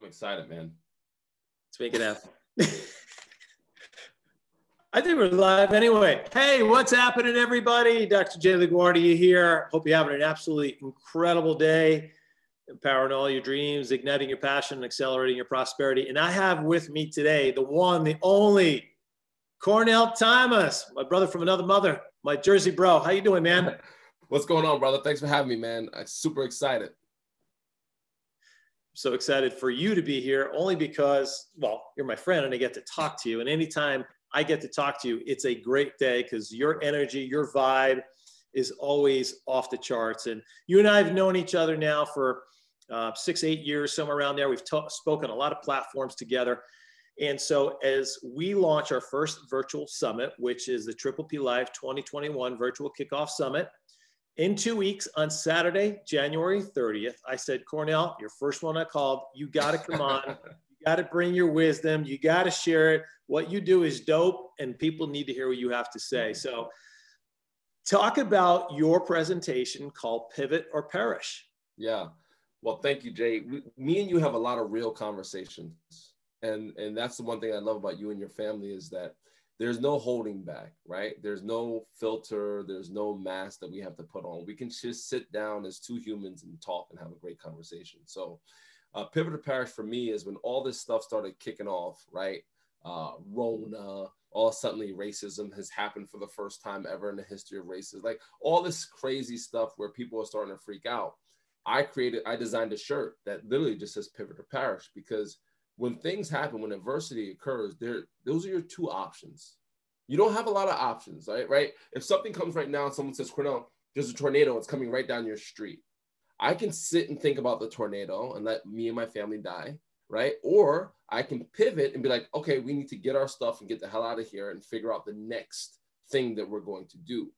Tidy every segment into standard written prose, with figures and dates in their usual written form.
I'm excited, man. Let's make it happen. I think we're live anyway. Hey, what's happening, everybody? Dr. J. LaGuardia here. Hope you're having an absolutely incredible day, empowering all your dreams, igniting your passion, and accelerating your prosperity. And I have with me today the one, the only, Cornell Thomas, my brother from another mother, my Jersey bro. How you doing, man? What's going on, brother? Thanks for having me, man. I'm super excited. So excited for you to be here, only because, well, you're my friend and I get to talk to you. And anytime I get to talk to you, it's a great day because your energy, your vibe is always off the charts. And you and I have known each other now for 6-8 years, somewhere around there. We've spoken a lot of platforms together. And so as we launch our first virtual summit, which is the TriplePLife 2021 Virtual KickOff Summit, in 2 weeks on Saturday, January 30th, I said, Cornell, your first one I called, you got to come on. You got to bring your wisdom. You got to share it. What you do is dope, and people need to hear what you have to say. So talk about your presentation called Pivot or Perish. Yeah. Well, thank you, Jay. Me and you have a lot of real conversations. And that's the one thing I love about you and your family is that there's no holding back, right? There's no filter. There's no mask that we have to put on. We can just sit down as two humans and talk and have a great conversation. So Pivot or Perish for me is when all this stuff started kicking off, right? Rona, all suddenly racism has happened for the first time ever in the history of racism. Like all this crazy stuff where people are starting to freak out. I designed a shirt that literally just says Pivot or Perish because when things happen, when adversity occurs, those are your two options. You don't have a lot of options, right? If something comes right now and someone says, Cornell, there's a tornado, it's coming right down your street. I can sit and think about the tornado and let me and my family die, right? Or I can pivot and be like, okay, we need to get our stuff and get the hell out of here and figure out the next thing that we're going to do.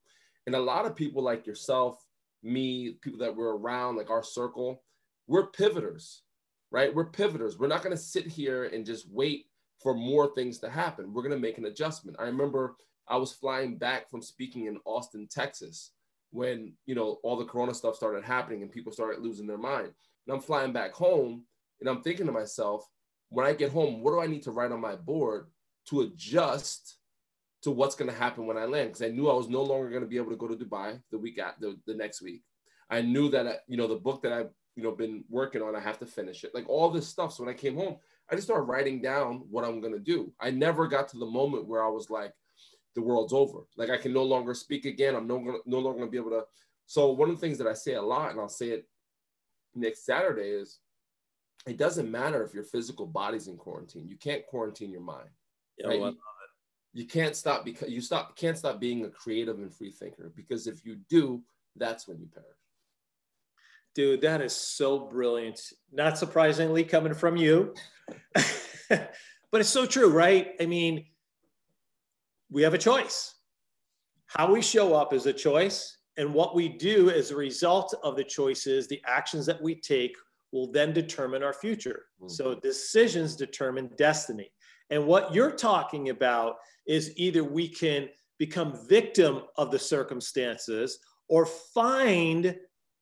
And a lot of people like yourself, me, people that were around, like our circle, we're pivoters. Right? We're pivoters. We're not going to sit here and just wait for more things to happen. We're going to make an adjustment. I remember I was flying back from speaking in Austin, Texas, when, all the Corona stuff started happening and people started losing their mind. And I'm flying back home and I'm thinking to myself, when I get home, what do I need to write on my board to adjust to what's going to happen when I land? Because I knew I was no longer going to be able to go to Dubai the next week. I knew that, the book that I been working on, I have to finish it, like all this stuff. So when I came home, I just started writing down what I'm going to do. I never got to the moment where I was like, the world's over. Like I can no longer speak again. I'm no longer going to be able to. So one of the things that I say a lot, and I'll say it next Saturday, is it doesn't matter if your physical body's in quarantine. You can't quarantine your mind. Yeah, right? well, you can't stop because can't stop being a creative and free thinker, because if you do, that's when you perish. Dude, that is so brilliant. Not surprisingly coming from you, but it's so true, right? I mean, we have a choice. How we show up is a choice. And what we do as a result of the choices, the actions that we take will then determine our future. Mm-hmm. So decisions determine destiny. And what you're talking about is either we can become victim of the circumstances or find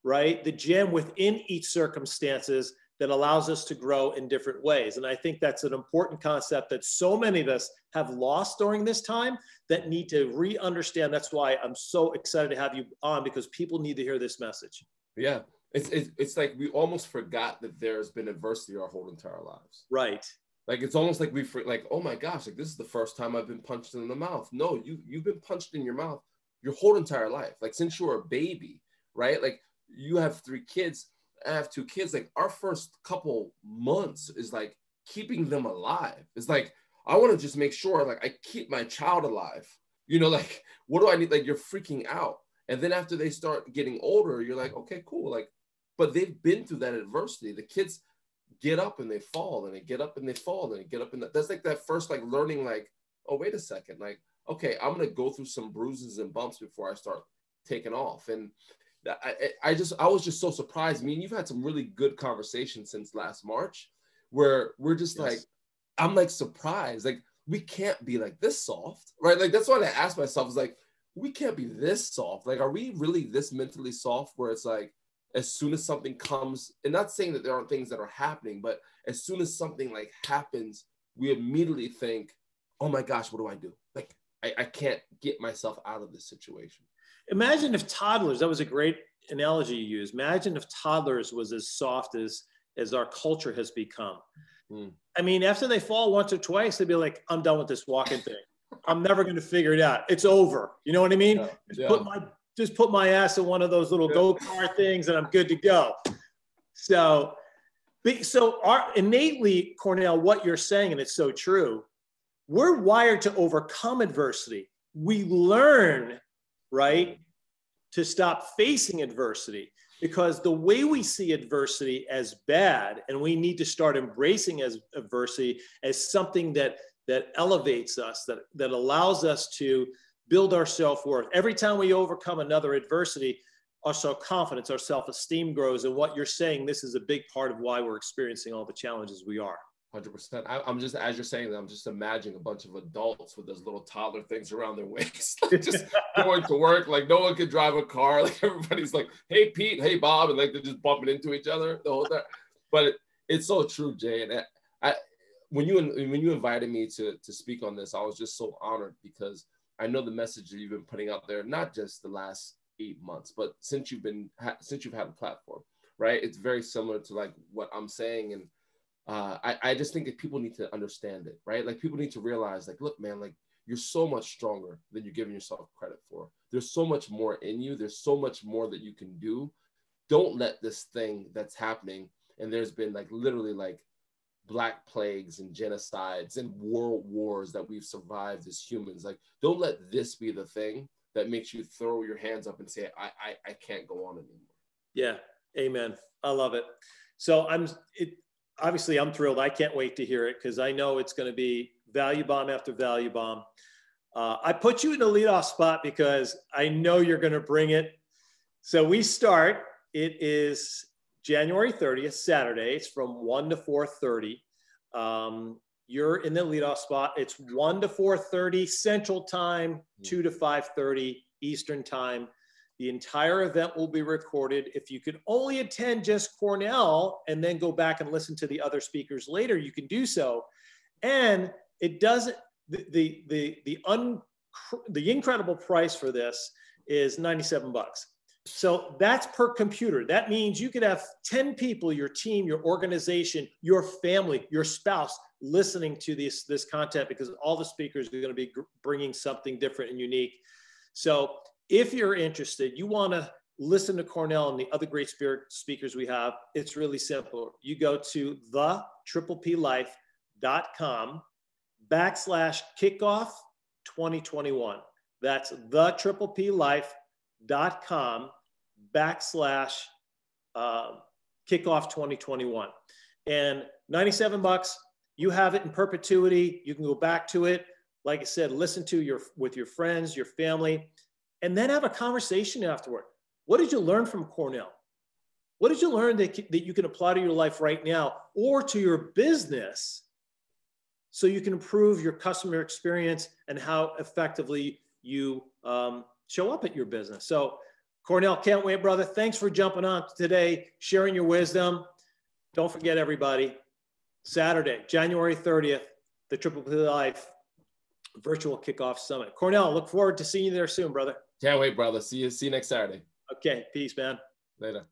right, the gem within each circumstances that allows us to grow in different ways. And I think that's an important concept that so many of us have lost during this time that need to re-understand. That's why I'm so excited to have you on, because people need to hear this message. Yeah, it's like we almost forgot that there's been adversity our whole entire lives. Right. Like it's almost like oh my gosh, like this is the first time I've been punched in the mouth. No, you've been punched in your mouth your whole entire life. Like since you were a baby, right? Like you have 3 kids, I have 2 kids. Like our first couple months is like keeping them alive. It's like, I want to just make sure like I keep my child alive. Like what do I need? Like you're freaking out. And then after they start getting older, you're like, okay, cool. Like, but they've been through that adversity. The kids get up and they fall and they get up and they fall and they get up. And that's like that first, like learning like, oh, wait a second. Like, okay, I'm going to go through some bruises and bumps before I start taking off. And I was just so surprised. I mean, you've had some really good conversations since last March where we're just like, I'm like surprised. Like we can't be like this soft, right? Like that's what I asked myself is like, we can't be this soft. Like, are we really this mentally soft where it's like, as soon as something comes, and not saying that there aren't things that are happening, but as soon as something like happens, we immediately think, oh my gosh, what do I do? Like, I can't get myself out of this situation. Imagine if toddlers, that was a great analogy you used. Imagine if toddlers was as soft as our culture has become. I mean, after they fall once or twice, they'd be like, I'm done with this walking thing. I'm never going to figure it out. It's over. You know what I mean? Just put my ass in one of those little go-kart things and I'm good to go. So innately, Cornell, what you're saying, and it's so true, we're wired to overcome adversity. We learn, right, to stop facing adversity, because the way we see adversity as bad, and we need to start embracing as adversity as something that elevates us, that allows us to build our self-worth. Every time we overcome another adversity, our self-confidence, our self-esteem grows. And what you're saying, this is a big part of why we're experiencing all the challenges we are. 100%. I'm just, as you're saying that, I'm just imagining a bunch of adults with those little toddler things around their waist, just going to work. Like no one could drive a car. Like everybody's like, hey, Pete, hey, Bob. And like they're just bumping into each other the whole time. But it's so true, Jay. And when you invited me to speak on this, I was just so honored, because I know the message that you've been putting out there, not just the last 8 months, but since you've had a platform, right? It's very similar to like what I'm saying. And I just think that people need to understand it, right? Like people need to realize, like, look, man, like you're so much stronger than you're giving yourself credit for. There's so much more in you. There's so much more that you can do. Don't let this thing that's happening, and there's been like literally like Black plagues and genocides and world wars that we've survived as humans. Like, don't let this be the thing that makes you throw your hands up and say, I can't go on anymore. Yeah. Amen. I love it. So obviously I'm thrilled. I can't wait to hear it, because I know it's going to be value bomb after value bomb. I put you in the leadoff spot because I know you're going to bring it. So we start, it is January 30th, Saturday. It's from 1 to 4:30. You're in the leadoff spot. It's 1 to 4:30 Central Time, 2 to 5:30 Eastern Time. The entire event will be recorded. If you could only attend just Cornell and then go back and listen to the other speakers later, you can do so. And it doesn't, the incredible price for this is $97. So that's per computer. That means you could have 10 people, your team, your organization, your family, your spouse listening to this content, because all the speakers are going to be bringing something different and unique. So if you're interested, you want to listen to Cornell and the other great speakers we have, it's really simple. You go to TriplePLife.com/kickoff 2021. That's TriplePLife.com/kickoff 2021. And $97, you have it in perpetuity. You can go back to it. Like I said, listen to with your friends, your family, and then have a conversation afterward. What did you learn from Cornell? What did you learn that you can apply to your life right now or to your business, so you can improve your customer experience and how effectively you show up at your business? So Cornell, can't wait, brother. Thanks for jumping on today, sharing your wisdom. Don't forget, everybody, Saturday, January 30th, the TriplePLife Virtual Kickoff Summit. Cornell, look forward to seeing you there soon, brother. Can't wait, brother. See you next Saturday. Okay, peace, man. Later.